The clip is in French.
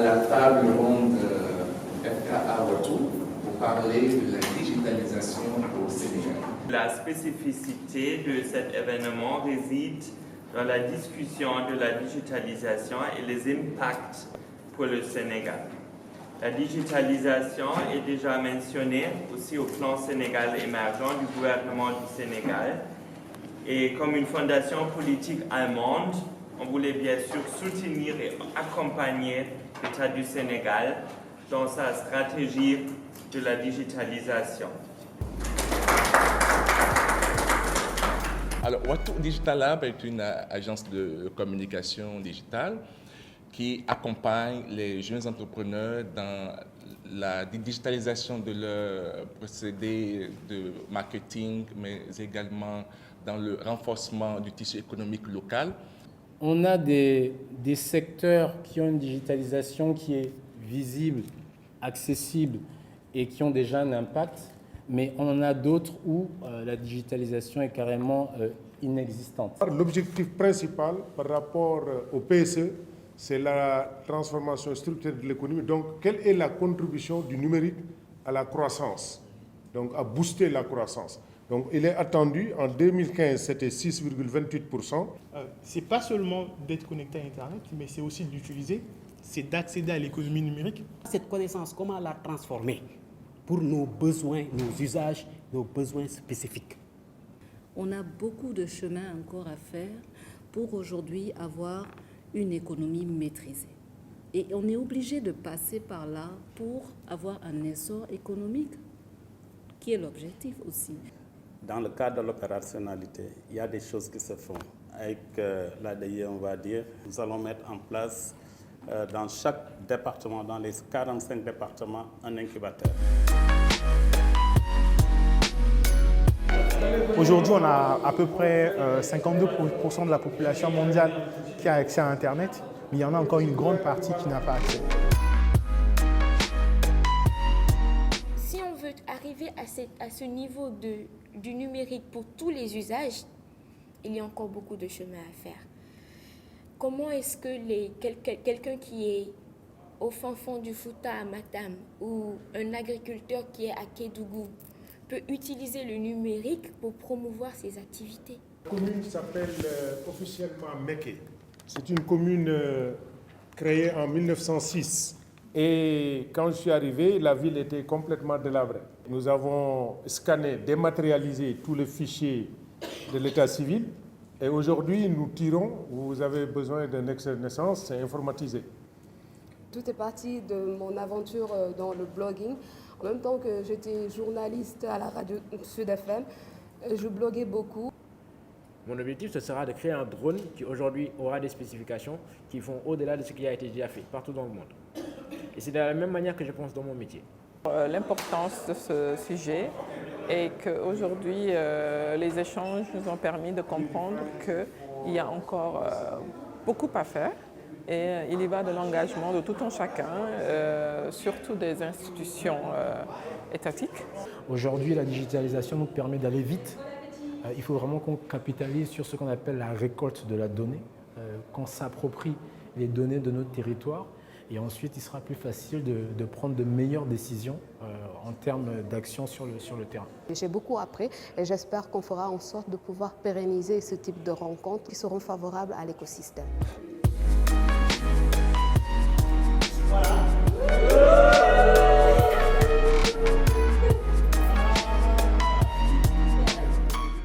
la table ronde FKA Retour pour parler de la digitalisation au Sénégal. La spécificité de cet événement réside dans la discussion de la digitalisation et les impacts pour le Sénégal. La digitalisation est déjà mentionnée aussi au plan Sénégal émergent du gouvernement du Sénégal. Et comme une fondation politique allemande, on voulait bien sûr soutenir et accompagner l'État du Sénégal dans sa stratégie de la digitalisation. Alors, Watu Digital Lab est une agence de communication digitale qui accompagne les jeunes entrepreneurs dans la digitalisation de leurs procédés de marketing, mais également dans le renforcement du tissu économique local. On a des secteurs qui ont une digitalisation qui est visible, accessible et qui ont déjà un impact, mais on en a d'autres où la digitalisation est carrément inexistante. L'objectif principal par rapport au PSE, c'est la transformation structurelle de l'économie. Donc, quelle est la contribution du numérique à la croissance, donc à booster la croissance? Donc, il est attendu, en 2015, c'était 6,28%. Ce n'est pas seulement d'être connecté à Internet, mais c'est aussi de l'utiliser, c'est d'accéder à l'économie numérique. Cette connaissance, comment la transformer pour nos besoins, nos usages, nos besoins spécifiques? On a beaucoup de chemin encore à faire pour aujourd'hui avoir une économie maîtrisée. Et on est obligé de passer par là pour avoir un essor économique, qui est l'objectif aussi. Dans le cadre de l'opérationnalité, il y a des choses qui se font. Avec l'ADI, on va dire, nous allons mettre en place dans chaque département, dans les 45 départements, un incubateur. Aujourd'hui, on a à peu près 52% de la population mondiale qui a accès à Internet, mais il y en a encore une grande partie qui n'a pas accès. Si on veut arriver à ce niveau du numérique pour tous les usages, il y a encore beaucoup de chemin à faire. Comment est-ce que quelqu'un qui est au fin fond du Fouta à Matam ou un agriculteur qui est à Kédougou peut utiliser le numérique pour promouvoir ses activités? La commune s'appelle officiellement Méké. C'est une commune créée en 1906. Et quand je suis arrivé, la ville était complètement délabrée. Nous avons scanné, dématérialisé tous les fichiers de l'état civil. Et aujourd'hui, nous tirons, vous avez besoin d'un extrait de naissance, c'est informatisé. Tout est parti de mon aventure dans le blogging. En même temps que j'étais journaliste à la radio Sud FM, je bloguais beaucoup. Mon objectif, ce sera de créer un drone qui aujourd'hui aura des spécifications qui vont au-delà de ce qui a été déjà fait partout dans le monde. Et c'est de la même manière que je pense dans mon métier. L'importance de ce sujet est qu'aujourd'hui, les échanges nous ont permis de comprendre qu'il y a encore beaucoup à faire. Et il y va de l'engagement de tout un chacun, surtout des institutions étatiques. Aujourd'hui, la digitalisation nous permet d'aller vite. Il faut vraiment qu'on capitalise sur ce qu'on appelle la récolte de la donnée, qu'on s'approprie les données de notre territoire. Et ensuite, il sera plus facile de prendre de meilleures décisions en termes d'action sur le terrain. J'ai beaucoup appris et j'espère qu'on fera en sorte de pouvoir pérenniser ce type de rencontres qui seront favorables à l'écosystème.